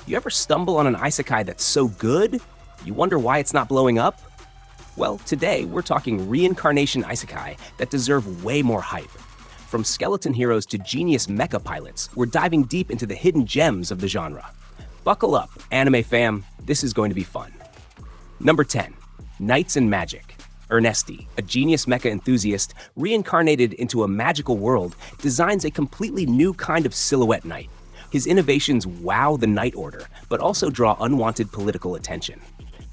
You ever stumble on an isekai that's so good, you wonder why it's not blowing up? Well, today we're talking reincarnation isekai that deserve way more hype. From skeleton heroes to genius mecha pilots, we're diving deep into the hidden gems of the genre. Buckle up, anime fam, this is going to be fun. Number 10, Knights and Magic. Ernesti, a genius mecha enthusiast reincarnated into a magical world, designs a completely new kind of silhouette knight. His innovations wow the Knight Order, but also draw unwanted political attention.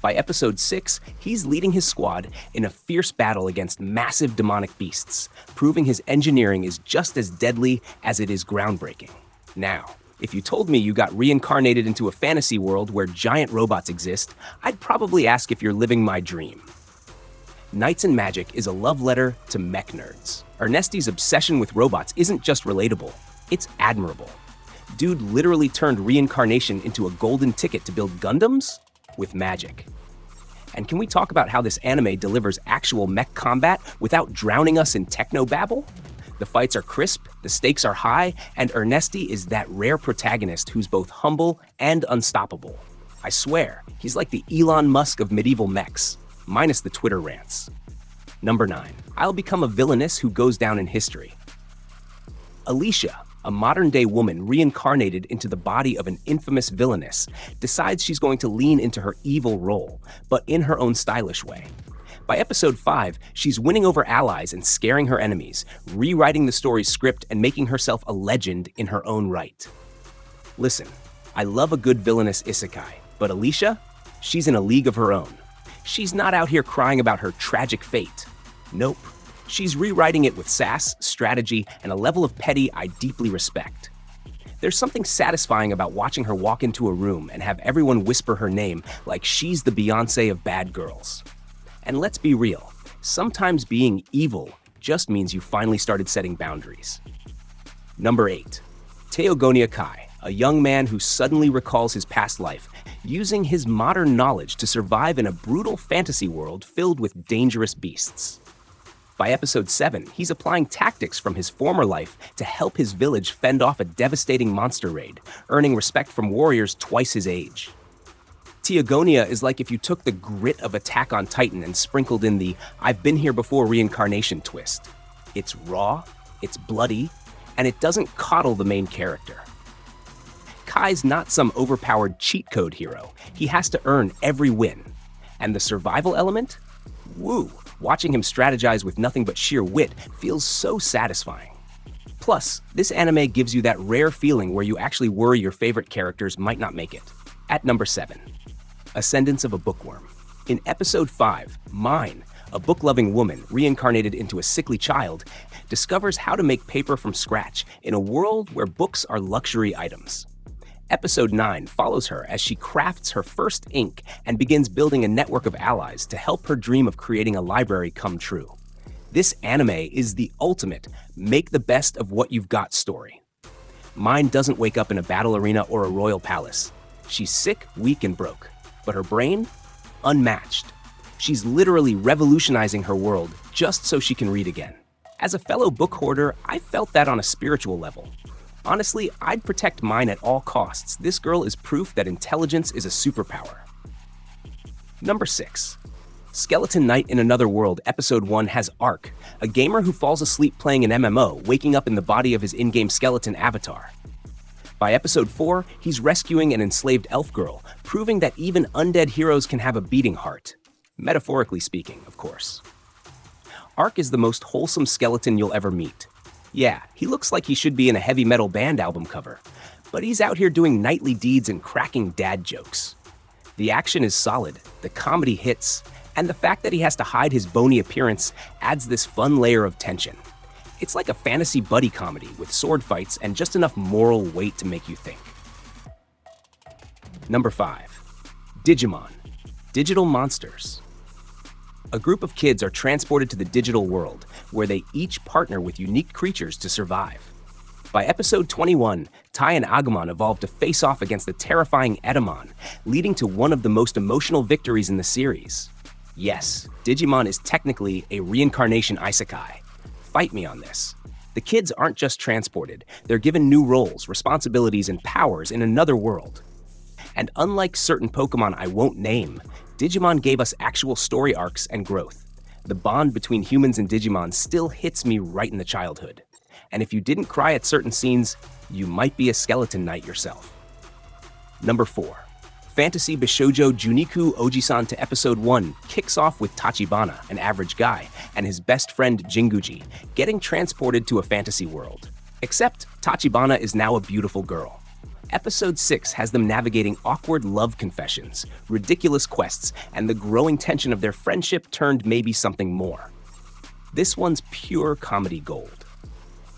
By episode 6, he's leading his squad in a fierce battle against massive demonic beasts, proving his engineering is just as deadly as it is groundbreaking. Now, if you told me you got reincarnated into a fantasy world where giant robots exist, I'd probably ask if you're living my dream. Knights and Magic is a love letter to mech nerds. Ernesti's obsession with robots isn't just relatable, it's admirable. Dude literally turned reincarnation into a golden ticket to build Gundams with magic. And can we talk about how this anime delivers actual mech combat without drowning us in techno-babble? The fights are crisp, the stakes are high, and Ernesti is that rare protagonist who's both humble and unstoppable. I swear, he's like the Elon Musk of medieval mechs, minus the Twitter rants. Number 9, I'll become a villainess who goes down in history. Alicia, a modern-day woman reincarnated into the body of an infamous villainess, decides she's going to lean into her evil role, but in her own stylish way. By episode 5, she's winning over allies and scaring her enemies, rewriting the story's script and making herself a legend in her own right. Listen, I love a good villainous isekai, but Alicia? She's in a league of her own. She's not out here crying about her tragic fate. Nope. She's rewriting it with sass, strategy, and a level of petty I deeply respect. There's something satisfying about watching her walk into a room and have everyone whisper her name like she's the Beyoncé of bad girls. And let's be real, sometimes being evil just means you finally started setting boundaries. Number 8, Teogonia Kai, a young man who suddenly recalls his past life, using his modern knowledge to survive in a brutal fantasy world filled with dangerous beasts. By episode 7, he's applying tactics from his former life to help his village fend off a devastating monster raid, earning respect from warriors twice his age. Teogonia is like if you took the grit of Attack on Titan and sprinkled in the I've been here before reincarnation twist. It's raw, it's bloody, and it doesn't coddle the main character. Kai's not some overpowered cheat code hero. He has to earn every win. And the survival element? Woo! Watching him strategize with nothing but sheer wit feels so satisfying. Plus, this anime gives you that rare feeling where you actually worry your favorite characters might not make it. At number 7, Ascendance of a Bookworm. In episode 5, Mine, a book-loving woman reincarnated into a sickly child, discovers how to make paper from scratch in a world where books are luxury items. Episode 9 follows her as she crafts her first ink and begins building a network of allies to help her dream of creating a library come true. This anime is the ultimate make the best of what you've got story. Mine doesn't wake up in a battle arena or a royal palace. She's sick, weak, and broke, but her brain? Unmatched. She's literally revolutionizing her world just so she can read again. As a fellow book hoarder, I felt that on a spiritual level. Honestly, I'd protect mine at all costs. This girl is proof that intelligence is a superpower. Number 6. Skeleton Knight in Another World Episode 1 has Ark, a gamer who falls asleep playing an MMO, waking up in the body of his in-game skeleton avatar. By Episode 4, he's rescuing an enslaved elf girl, proving that even undead heroes can have a beating heart. Metaphorically speaking, of course. Ark is the most wholesome skeleton you'll ever meet. Yeah, he looks like he should be in a heavy metal band album cover, but he's out here doing knightly deeds and cracking dad jokes. The action is solid, the comedy hits, and the fact that he has to hide his bony appearance adds this fun layer of tension. It's like a fantasy buddy comedy with sword fights and just enough moral weight to make you think. Number 5. Digimon, Digital Monsters. A group of kids are transported to the digital world, where they each partner with unique creatures to survive. By episode 21, Tai and Agumon evolve to face off against the terrifying Edamon, leading to one of the most emotional victories in the series. Yes, Digimon is technically a reincarnation isekai. Fight me on this. The kids aren't just transported, they're given new roles, responsibilities, and powers in another world. And unlike certain Pokemon I won't name, Digimon gave us actual story arcs and growth. The bond between humans and Digimon still hits me right in the childhood. And if you didn't cry at certain scenes, you might be a skeleton knight yourself. Number 4. Fantasy bishoujo Juniku Ojisan to Episode 1 kicks off with Tachibana, an average guy, and his best friend Jinguji, getting transported to a fantasy world. Except Tachibana is now a beautiful girl. Episode 6 has them navigating awkward love confessions, ridiculous quests, and the growing tension of their friendship turned maybe something more. This one's pure comedy gold.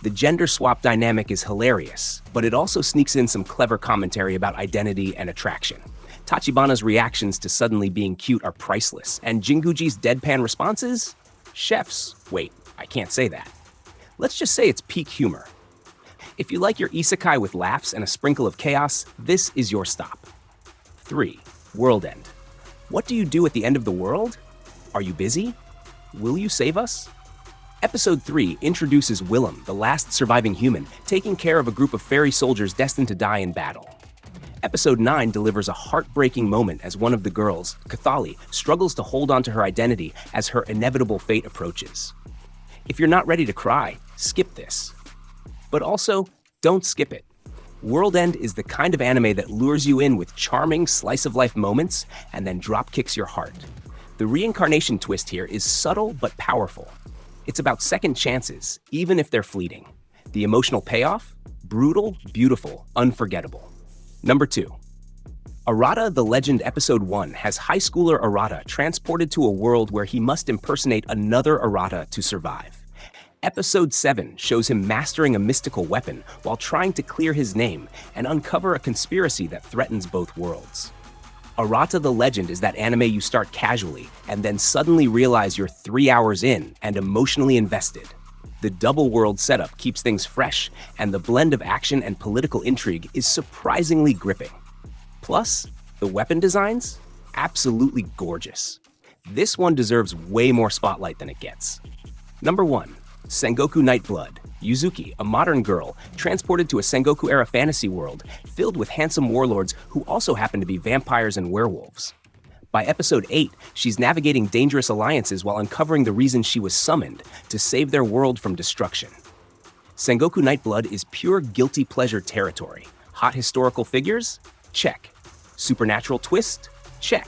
The gender swap dynamic is hilarious, but it also sneaks in some clever commentary about identity and attraction. Tachibana's reactions to suddenly being cute are priceless, and Jinguji's deadpan responses? Chef's. Wait, I can't say that. Let's just say it's peak humor. If you like your isekai with laughs and a sprinkle of chaos, this is your stop. 3. Worldend. What do you do at the end of the world? Are you busy? Will you save us? Episode 3 introduces Willem, the last surviving human, taking care of a group of fairy soldiers destined to die in battle. Episode 9 delivers a heartbreaking moment as one of the girls, Cathali, struggles to hold on to her identity as her inevitable fate approaches. If you're not ready to cry, skip this. But also, don't skip it. Worldend is the kind of anime that lures you in with charming slice-of-life moments and then drop-kicks your heart. The reincarnation twist here is subtle but powerful. It's about second chances, even if they're fleeting. The emotional payoff? Brutal, beautiful, unforgettable. Number 2. Arata the Legend Episode 1 has high schooler Arata transported to a world where he must impersonate another Arata to survive. Episode 7 shows him mastering a mystical weapon while trying to clear his name and uncover a conspiracy that threatens both worlds. Arata the Legend is that anime you start casually and then suddenly realize you're 3 hours in and emotionally invested. The double world setup keeps things fresh, and the blend of action and political intrigue is surprisingly gripping. Plus, the weapon designs? Absolutely gorgeous. This one deserves way more spotlight than it gets. Number 1. Sengoku Nightblood. Yuzuki, a modern girl, transported to a Sengoku-era fantasy world filled with handsome warlords who also happen to be vampires and werewolves. By episode 8, she's navigating dangerous alliances while uncovering the reason she was summoned to save their world from destruction. Sengoku Nightblood is pure guilty pleasure territory. Hot historical figures? Check. Supernatural twist? Check.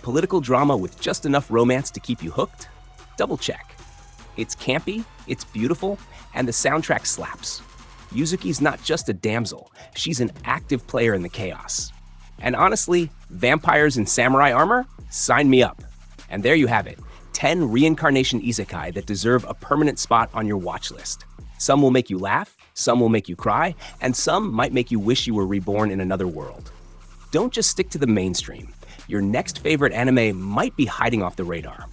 Political drama with just enough romance to keep you hooked? Double check. It's campy, it's beautiful, and the soundtrack slaps. Yuzuki's not just a damsel, she's an active player in the chaos. And honestly, vampires in samurai armor? Sign me up. And there you have it, 10 reincarnation isekai that deserve a permanent spot on your watch list. Some will make you laugh, some will make you cry, and some might make you wish you were reborn in another world. Don't just stick to the mainstream. Your next favorite anime might be hiding off the radar.